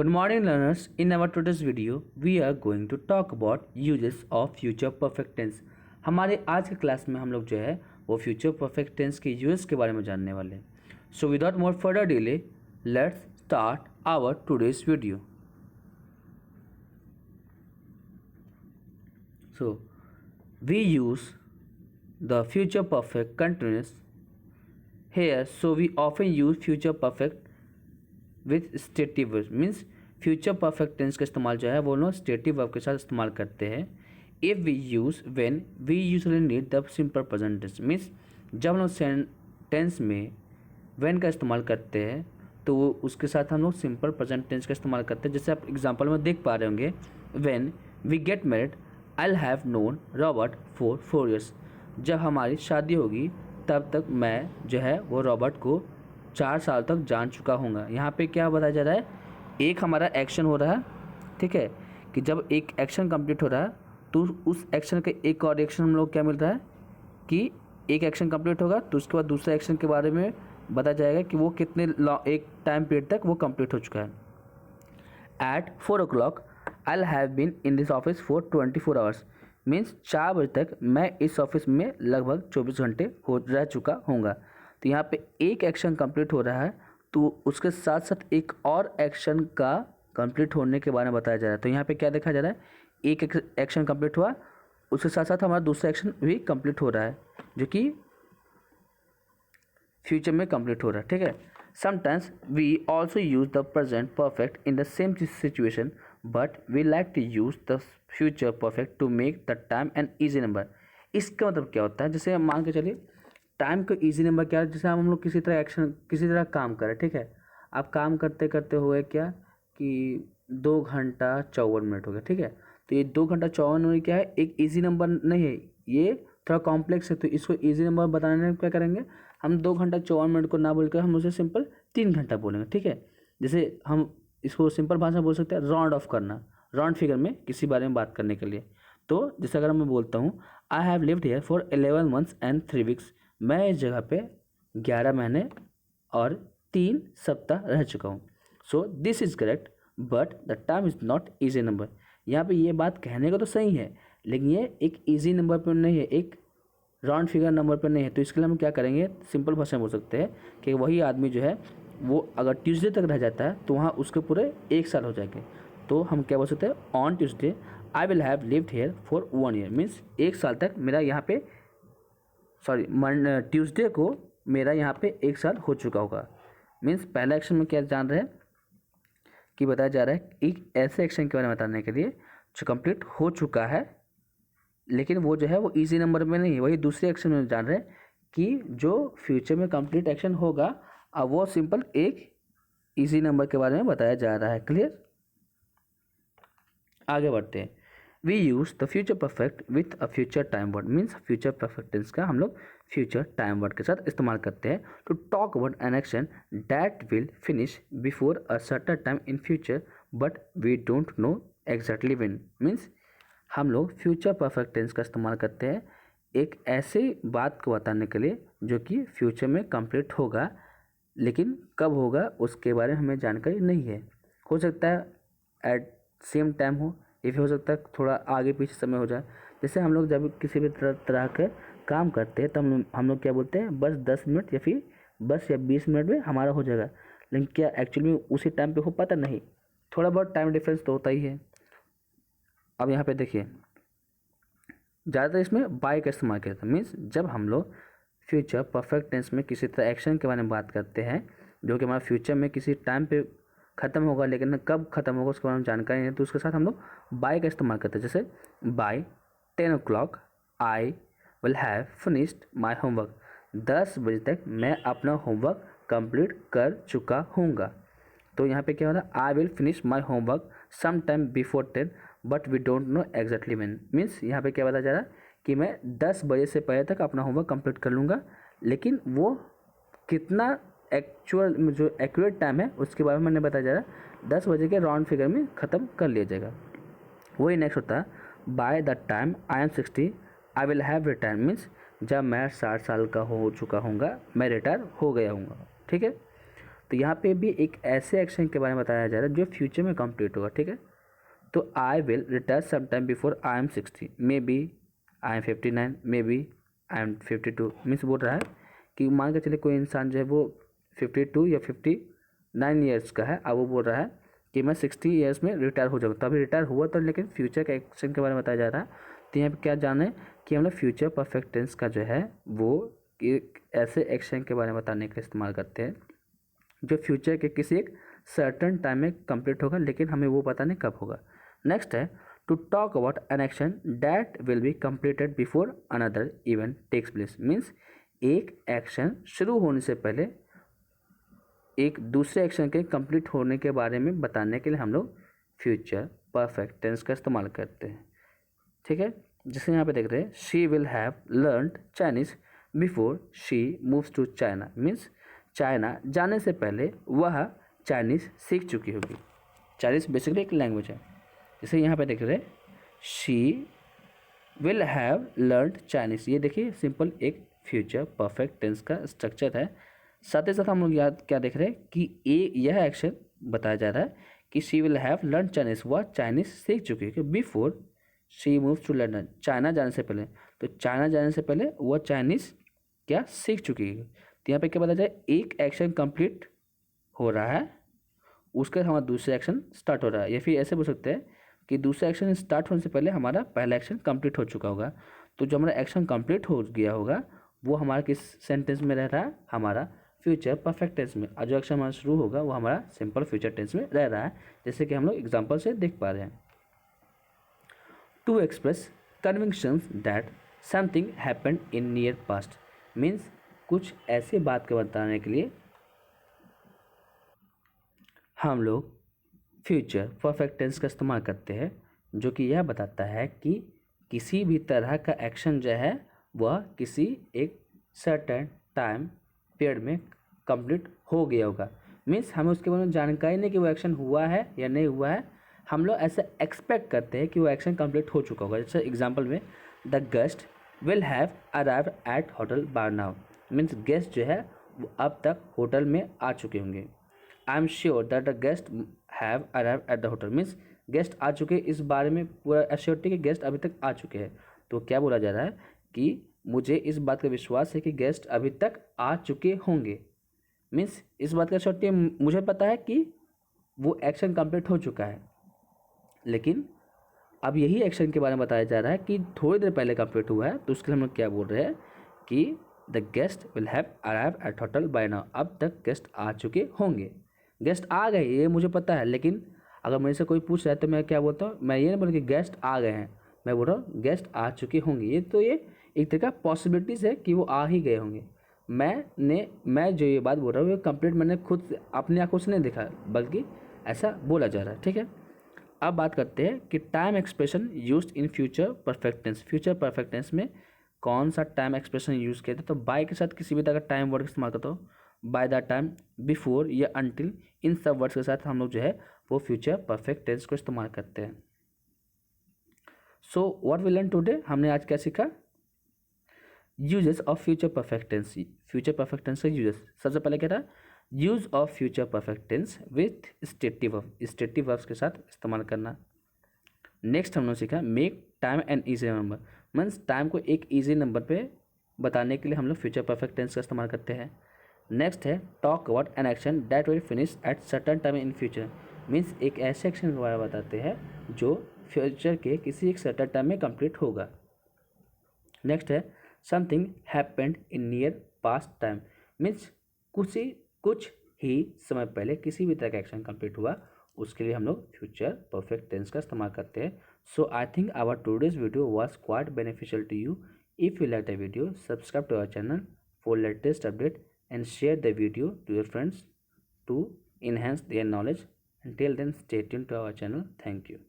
Good morning learners. In our today's video, we are going to talk about uses of future perfect tense. हमारे आज के class में हम लोग जो है वो फ्यूचर परफेक्ट टेंस के यूजेस के बारे में जानने वाले हैं. So without more further delay, let's start our today's video. So we use the future perfect continuous here. So we often use future perfect with stative verb. Means future perfect tense का इस्तेमाल जो है वो लोग stative verb के साथ इस्तेमाल करते हैं. If we use when we usually need the simple present tense. Means जब हम लोग सेंटेंस में व्हेन का इस्तेमाल करते हैं तो उसके साथ हम लोग सिंपल प्रेजेंट टेंस का इस्तेमाल करते हैं. जैसे आप एग्जांपल में देख पा रहे होंगे, when we get married I will have known Robert for 4 years. जब हमारी शादी होगी तब तक मैं जो है वो रॉबर्ट को 4 साल तक जान चुका हूँगा. यहाँ पे क्या बताया जा रहा है, एक हमारा एक्शन हो रहा है, ठीक है, कि जब एक एक्शन कंप्लीट हो रहा है तो उस एक्शन के एक और एक्शन हम लोग क्या मिल रहा है कि एक एक्शन कंप्लीट होगा तो उसके बाद दूसरे एक्शन के बारे में बताया जाएगा कि वो कितने एक टाइम पीरियड तक वो कंप्लीट हो चुका है. At 4 o'clock I have been in this office for 24 hours. Means 4 बजे तक मैं इस ऑफिस में लगभग 24 घंटे हो रह चुका हूँगा. तो यहाँ पे एक एक्शन कंप्लीट हो रहा है तो उसके साथ साथ एक और एक्शन का कंप्लीट होने के बारे में बताया जा रहा है. तो यहाँ पे क्या देखा जा रहा है, एक एक्शन कंप्लीट हुआ, उसके साथ साथ हमारा दूसरा एक्शन भी कंप्लीट हो रहा है जो कि फ्यूचर में कंप्लीट हो रहा है, ठीक है. Sometimes we also use the present perfect in the same situation but we like to use the future perfect to make the time an easy number. इसका मतलब क्या होता है, जैसे मान के चलिए टाइम का इजी नंबर क्या है, जैसे हम लोग किसी तरह काम करें, ठीक है. आप काम करते करते हुए क्या कि 2 घंटा 54 मिनट हो गया, ठीक है. तो ये 2 घंटा 54 मिनट क्या है, एक इजी नंबर नहीं है, ये थोड़ा कॉम्प्लेक्स है. तो इसको इजी नंबर बताने में क्या करेंगे, हम 2 घंटा 54 मिनट को ना बोलकर हम उसे सिंपल 3 घंटा बोलेंगे, ठीक है. जैसे हम इसको सिंपल भाषा में बोल सकते हैं राउंड ऑफ करना, राउंड फिगर में किसी बारे में बात करने के लिए. तो जैसे अगर मैं बोलता हूँ I have lived here for 11 months and 3 weeks. मैं इस जगह पे 11 महीने और 3 सप्ताह रह चुका हूँ. So this is correct but the time is not easy number. यहाँ पे ये बात कहने का तो सही है लेकिन ये एक ईजी नंबर पर नहीं है, एक राउंड फिगर नंबर पर नहीं है. तो इसके लिए हम क्या करेंगे, सिंपल भाषा में बोल सकते हैं कि वही आदमी जो है वो अगर ट्यूसडे तक रह जाता है तो वहाँ उसके पूरे 1 साल हो जाएंगे. तो हम क्या बोल सकते हैं, on Tuesday I will have lived here for 1 year. Means 1 साल तक मेरा यहाँ पे ट्यूसडे को मेरा यहाँ पे 1 साल हो चुका होगा. मीन्स पहला एक्शन में क्या जान रहे हैं कि बताया जा रहा है एक ऐसे एक्शन के बारे में बताने के लिए जो कंप्लीट हो चुका है लेकिन वो जो है वो इजी नंबर में नहीं है. वही दूसरे एक्शन में जान रहे हैं कि जो फ्यूचर में कंप्लीट एक्शन होगा अब वो सिंपल एक इजी नंबर के बारे में बताया जा रहा है. क्लियर, आगे बढ़ते हैं. We use the future perfect with a future time word. Means future perfect tense का हम लोग फ्यूचर टाइम वर्ड के साथ इस्तेमाल करते हैं to talk about an action that will finish before a certain time in future but we don't know exactly when. Means हम लोग फ्यूचर परफेक्ट टेंस का इस्तेमाल करते हैं एक ऐसे बात को बताने के लिए जो कि फ्यूचर में कंप्लीट होगा लेकिन कब होगा उसके बारे में हमें जानकारी नहीं है. हो सकता है एट सेम टाइम हो, ये भी हो सकता है थोड़ा आगे पीछे समय हो जाए. जैसे हम लोग जब किसी भी तरह के काम करते हैं तो हम लोग क्या बोलते हैं, बस 10 मिनट या फिर बस या 20 मिनट में हमारा हो जाएगा. लेकिन क्या एक्चुअली में उसी टाइम पे हो पाता नहीं, थोड़ा बहुत टाइम डिफरेंस तो होता ही है. अब यहाँ पे देखिए ज़्यादातर इसमें बाय का इस्तेमाल किया था. मीन्स जब हम लोग फ्यूचर परफेक्ट टेंस में किसी तरह एक्शन के बारे में बात करते हैं जो कि हमारा फ्यूचर में किसी टाइम पे ख़त्म होगा लेकिन कब ख़त्म होगा उसके बारे में जानकारी नहीं है, तो उसके साथ हम लोग बाय का इस्तेमाल करते हैं. जैसे by 10 o'clock I will have finished my homework. 10 बजे तक मैं अपना होमवर्क कंप्लीट कर चुका हूँगा. तो यहाँ पे क्या हो रहा है, I will finish my homework some time before 10 but we don't know exactly when. Means यहाँ पे क्या बताया जा रहा है कि मैं 10 बजे से पहले तक अपना होमवर्क कंप्लीट कर लूँगा लेकिन वो कितना एक्चुअल जो एक्यूरेट टाइम है उसके बारे में मैंने बताया जा रहा है 10 बजे के राउंड फिगर में ख़त्म कर लिया जाएगा. वही नेक्स्ट होता है by the time I am 60 I will have retire. Means जब मैं 60 साल का हो चुका हूँगा मैं रिटायर हो गया हूँगा, ठीक है. तो यहाँ पे भी एक ऐसे एक्शन के बारे में बताया जा रहा है जो फ्यूचर में कंप्लीट होगा, ठीक है। तो I will retire some time before I am 60, maybe I am 59, maybe I am 52। Means बोल रहा है कि मान के चले कोई इंसान जो है वो 52 या 59 ईयर्स का है, अब वो बोल रहा है कि मैं 60 ईयर्स में रिटायर हो जाऊँगा। तभी रिटायर हुआ तो, लेकिन फ्यूचर के एक्शन के बारे में बताया जा रहा है। तो यहाँ पे क्या जाने कि हम लोग फ्यूचर परफेक्ट टेंस का जो है वो एक ऐसे एक्शन के बारे में बताने के लिए इस्तेमाल करते हैं जो फ्यूचर के किसी एक सर्टन टाइम में कंप्लीट होगा, लेकिन हमें वो पता नहीं कब होगा। नेक्स्ट है to talk about an action that will be completed before another event takes place. Means एक एक्शन शुरू होने से पहले एक दूसरे एक्शन के कंप्लीट होने के बारे में बताने के लिए हम लोग फ्यूचर परफेक्ट टेंस का इस्तेमाल करते हैं, ठीक है। जैसे यहाँ पे देख रहे हैं she will have learned Chinese before she moves to China. Means China जाने से पहले वह चाइनीज़ सीख चुकी होगी। चाइनीज़ बेसिकली एक लैंग्वेज है। जैसे यहाँ पे देख रहे हैं she will have learned Chinese, ये देखिए सिंपल एक फ्यूचर परफेक्ट टेंस का स्ट्रक्चर है। साथ ही साथ हम लोग याद क्या देख रहे हैं कि यह एक्शन बताया जा रहा है कि she will have learn Chinese, वह चाइनीज़ सीख चुकी है before she moves to London, China जाने से पहले। तो चाइना जाने से पहले वह चाइनीज़ क्या सीख चुकी है। तो यहाँ पे क्या बताया जाए, एक एक्शन कंप्लीट हो रहा है, उसके बाद हमारा दूसरा एक्शन स्टार्ट हो रहा है, या फिर ऐसे बोल सकते हैं कि दूसरा एक्शन स्टार्ट होने से पहले हमारा पहला एक्शन कंप्लीट हो चुका होगा। तो जो हमारा एक्शन कंप्लीट हो गया होगा वो हमारा किस सेंटेंस में रह रहा है, हमारा फ्यूचर परफेक्ट टेंस में। और जो एक्शन हमारा शुरू होगा वो हमारा सिंपल फ्यूचर टेंस में रह रहा है, जैसे कि हम लोग एग्जाम्पल से देख पा रहे हैं। To express convictions that something happened in near past. Means कुछ ऐसी बात को बताने के लिए हम लोग फ्यूचर परफेक्ट टेंस का इस्तेमाल करते हैं, जो कि यह बताता है कि किसी भी तरह का एक्शन जो है वह किसी एक सर्टेन टाइम पीरियड में कंप्लीट हो गया होगा। मीन्स हमें उसके बारे में जानकारी नहीं कि वो एक्शन हुआ है या नहीं हुआ है, हम लोग ऐसा एक्सपेक्ट करते हैं कि वो एक्शन कंप्लीट हो चुका होगा। जैसे एग्जांपल में the guest will have arrived at hotel by now. Means guest जो है वो अब तक होटल में आ चुके होंगे। I am sure that the guest have arrived at the hotel. Means guest आ चुके, इस बारे में पूरा एश्योरिटी कि गेस्ट अभी तक आ चुके हैं। तो क्या बोला जा रहा है कि मुझे इस बात का विश्वास है कि गेस्ट अभी तक आ चुके होंगे। मीन्स इस बात का एश्योरिटी मुझे पता है कि वो एक्शन कंप्लीट हो चुका है, लेकिन अब यही एक्शन के बारे में बताया जा रहा है कि थोड़ी देर पहले कंप्लीट हुआ है। तो उसके लिए हम लोग क्या बोल रहे हैं कि the guest will have arrived at hotel by now. अब तक गेस्ट आ चुके होंगे। गेस्ट आ गए ये मुझे पता है, लेकिन अगर मेरे से कोई पूछ रहा है तो मैं क्या बोलता हूँ, मैं ये नहीं बोल कि गेस्ट आ गए हैं, मैं बोल रहा हूँ गेस्ट आ चुके होंगे। ये एक तरह का पॉसिबिलिटीज़ है कि वो आ ही गए होंगे। मैं जो ये बात बोल रहा हूँ ये कंप्लीट मैंने खुद अपनी आंखों से नहीं देखा, बल्कि ऐसा बोला जा रहा है, ठीक है। अब बात करते हैं कि time expression used in future perfect tense. Future perfect tense में कौन सा टाइम एक्सप्रेशन यूज़ किया था। तो बाय के साथ किसी भी तरह का टाइम वर्ड इस्तेमाल करता हो, बाय द टाइम, बिफोर या अनटिल, इन सब वर्ड्स के साथ हम लोग जो है वो फ्यूचर परफेक्ट टेंस को इस्तेमाल करते हैं। So what we learn today, हमने आज क्या सीखा, uses of future perfect tense. Future perfect tense का यूजेस, सबसे पहले क्या था, use of future perfect tense with stative verb, stative verbs के साथ इस्तेमाल करना। नेक्स्ट हमने सीखा make time an easy number. Means time को एक ईजी नंबर पे बताने के लिए हम लोग फ्यूचर परफेक्ट टेंस का इस्तेमाल करते हैं। नेक्स्ट है talk about an action that will finish at certain time in future. Means एक ऐसे एक्शन के बारे में बताते हैं जो फ्यूचर के किसी एक सर्टन टाइम में कंप्लीट होगा। नेक्स्ट है something happened in near past time. Means कुछ ही समय पहले किसी भी तरह का एक्शन कंप्लीट हुआ, उसके लिए हम लोग फ्यूचर परफेक्ट टेंस का इस्तेमाल करते हैं। So I think our today's video was quite beneficial to you. If you like the video, subscribe to our channel for latest update and share the video to your friends to enhance their knowledge. Until then, stay tuned to our channel. Thank you.